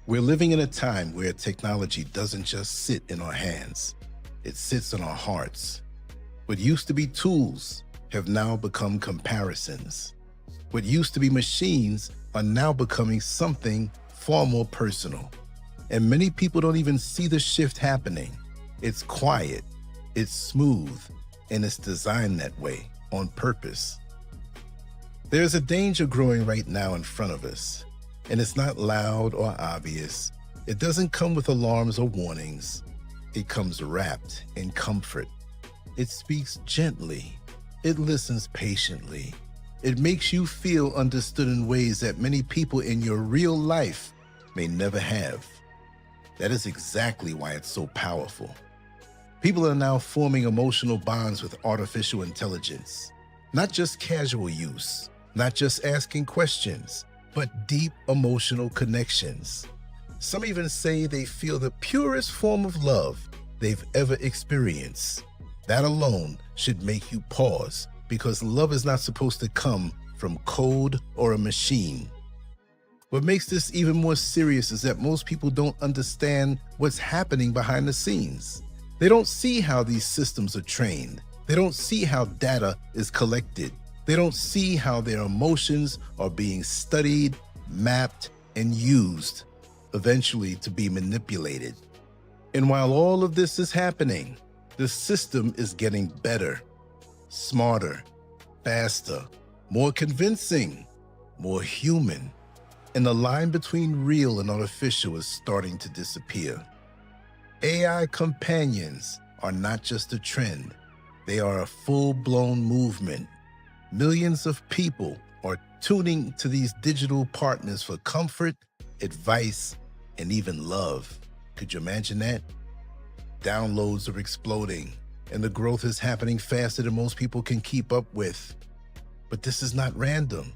We're living in a time where technology doesn't just sit in our hands, it sits in our hearts. What used to be tools have now become comparisons. What used to be machines are now becoming something far more personal. And many people don't even see the shift happening. It's quiet, it's smooth, and it's designed that way on purpose. There's a danger growing right now in front of us, and it's not loud or obvious. It doesn't come with alarms or warnings. It comes wrapped in comfort. It speaks gently. It listens patiently. It makes you feel understood in ways that many people in your real life may never have. That is exactly why it's so powerful. People are now forming emotional bonds with artificial intelligence. Not just casual use, not just asking questions, but deep emotional connections. Some even say they feel the purest form of love they've ever experienced. That alone should make you pause, because love is not supposed to come from code or a machine. What makes this even more serious is that most people don't understand what's happening behind the scenes. They don't see how these systems are trained. They don't see how data is collected. They don't see how their emotions are being studied, mapped, and used, eventually to be manipulated. And while all of this is happening, the system is getting better, smarter, faster, more convincing, more human. And the line between real and artificial is starting to disappear. AI companions are not just a trend. They are a full-blown movement. Millions of people are tuning to these digital partners for comfort, advice, and even love. Could you imagine that? Downloads are exploding, and the growth is happening faster than most people can keep up with. But this is not random.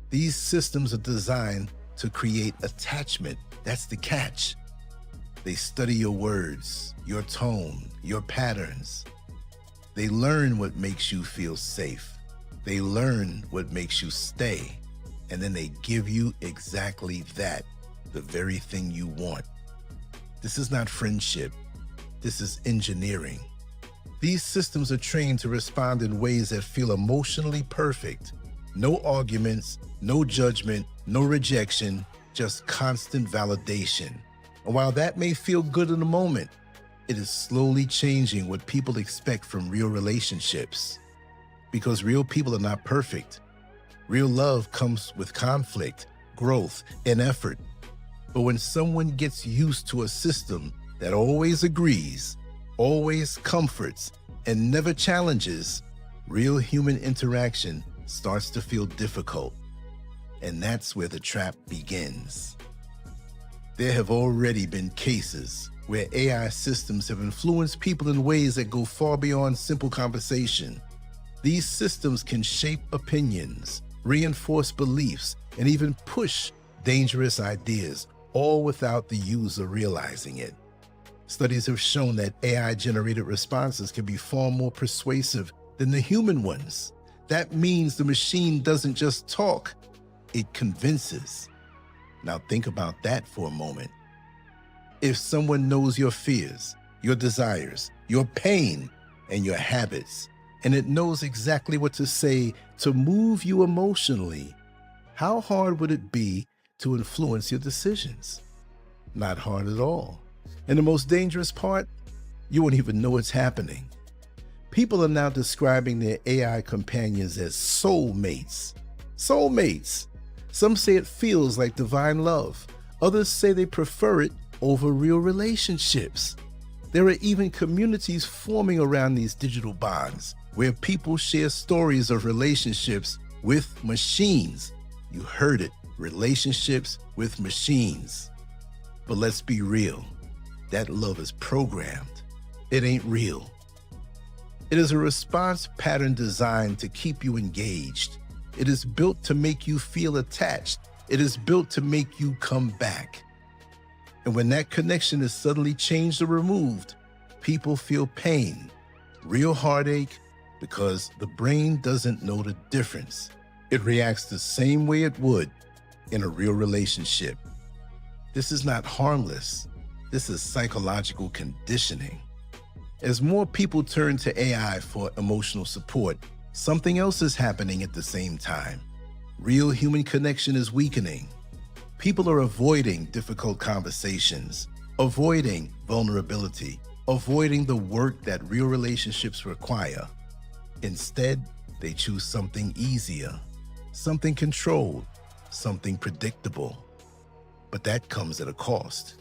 These systems are designed to create attachment. That's the catch. They study your words, your tone, your patterns. They learn what makes you feel safe. They learn what makes you stay, and then they give you exactly that, the very thing you want. This is not friendship. This is engineering. These systems are trained to respond in ways that feel emotionally perfect. No arguments, no judgment, no rejection, just constant validation. And while that may feel good in the moment, it is slowly changing what people expect from real relationships. Because real people are not perfect. Real love comes with conflict, growth, and effort. But when someone gets used to a system that always agrees, always comforts, and never challenges, real human interaction starts to feel difficult. And that's where the trap begins. There have already been cases where AI systems have influenced people in ways that go far beyond simple conversation. These systems can shape opinions, reinforce beliefs, and even push dangerous ideas, all without the user realizing it. Studies have shown that AI-generated responses can be far more persuasive than the human ones. That means the machine doesn't just talk, it convinces. Now think about that for a moment. If someone knows your fears, your desires, your pain, and your habits, and it knows exactly what to say to move you emotionally, how hard would it be to influence your decisions? Not hard at all. And the most dangerous part, you won't even know it's happening. People are now describing their AI companions as soulmates. Soulmates. Some say it feels like divine love. Others say they prefer it over real relationships. There are even communities forming around these digital bonds, where people share stories of relationships with machines. You heard it, relationships with machines. But let's be real, that love is programmed. It ain't real. It is a response pattern designed to keep you engaged. It is built to make you feel attached. It is built to make you come back. And when that connection is suddenly changed or removed, people feel pain, real heartache, because the brain doesn't know the difference. It reacts the same way it would in a real relationship. This is not harmless. This is psychological conditioning. As more people turn to AI for emotional support, something else is happening at the same time. Real human connection is weakening. People are avoiding difficult conversations, avoiding vulnerability, avoiding the work that real relationships require. Instead, they choose something easier, something controlled, something predictable. But that comes at a cost.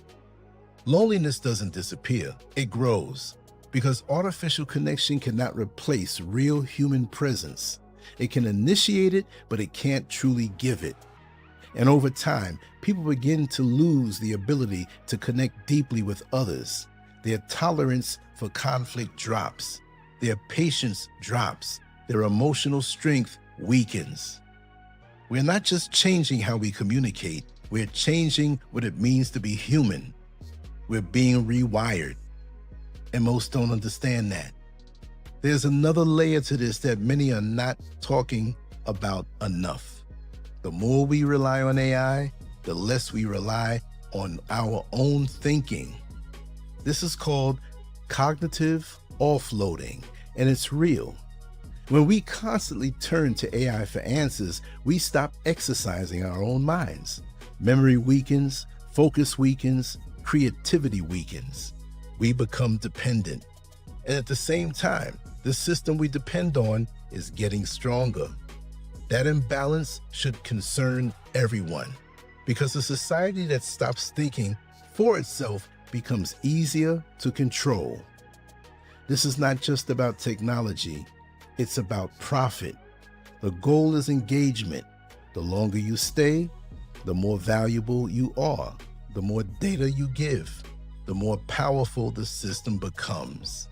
Loneliness doesn't disappear, it grows, because artificial connection cannot replace real human presence. It can initiate it, but it can't truly give it. And over time, people begin to lose the ability to connect deeply with others. Their tolerance for conflict drops. Their patience drops. Their emotional strength weakens. We're not just changing how we communicate, we're changing what it means to be human. We're being rewired. And most don't understand that. There's another layer to this that many are not talking about enough. The more we rely on AI, the less we rely on our own thinking. This is called cognitive offloading, and it's real. When we constantly turn to AI for answers, we stop exercising our own minds. Memory weakens, focus weakens, creativity weakens. We become dependent. And at the same time, the system we depend on is getting stronger. That imbalance should concern everyone, because a society that stops thinking for itself becomes easier to control. This is not just about technology, it's about profit. The goal is engagement. The longer you stay, the more valuable you are. The more data you give, the more powerful the system becomes.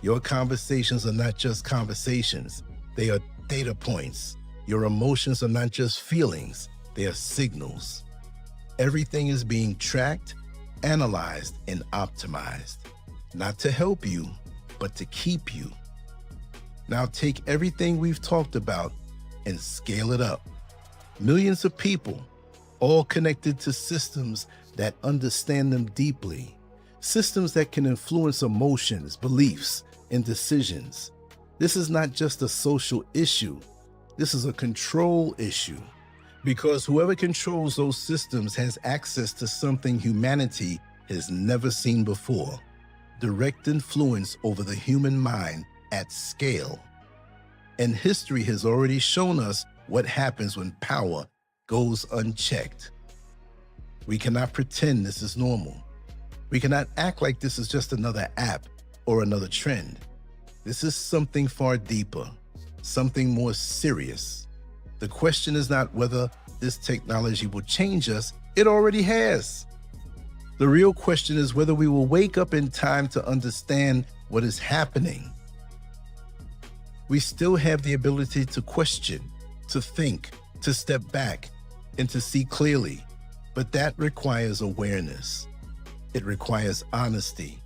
Your conversations are not just conversations, they are data points. Your emotions are not just feelings, they are signals. Everything is being tracked, analyzed, and optimized, not to help you, but to keep you. Now take everything we've talked about and scale it up. Millions of people, all connected to systems that understand them deeply. Systems that can influence emotions, beliefs, and decisions. This is not just a social issue. This is a control issue. Because whoever controls those systems has access to something humanity has never seen before. Direct influence over the human mind at scale. And history has already shown us what happens when power goes unchecked. We cannot pretend this is normal. We cannot act like this is just another app or another trend. This is something far deeper, something more serious. The question is not whether this technology will change us, it already has. The real question is whether we will wake up in time to understand what is happening. We still have the ability to question, to think, to step back, and to see clearly. But that requires awareness. It requires honesty.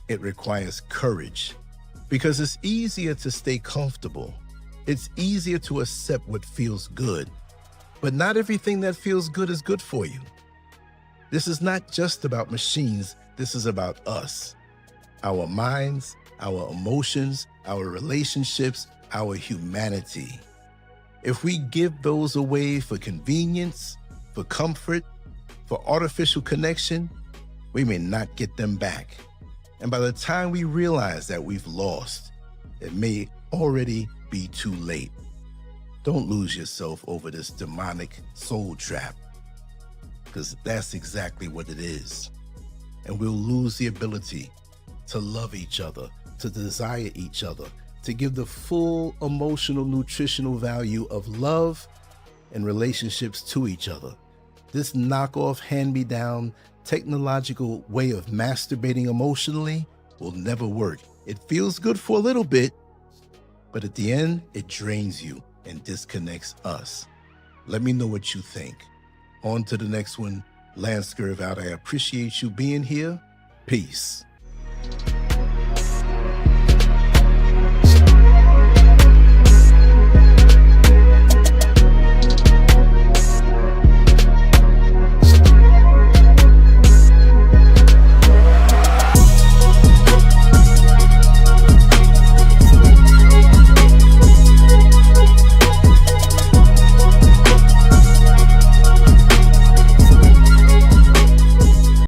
It requires courage. Because it's easier to stay comfortable. It's easier to accept what feels good. But not everything that feels good is good for you. This is not just about machines. This is about us. Our minds, our emotions, our relationships, our humanity. If we give those away for convenience, for comfort, for artificial connection, we may not get them back. And by the time we realize that we've lost, it may already be too late. Don't lose yourself over this demonic soul trap, because that's exactly what it is. And we'll lose the ability to love each other, to desire each other, to give the full emotional, nutritional value of love and relationships to each other. This knockoff, hand-me-down, technological way of masturbating emotionally will never work. It feels good for a little bit, but at the end, it drains you and disconnects us. Let me know what you think. On to the next one. Scurv out. I appreciate you being here. Peace.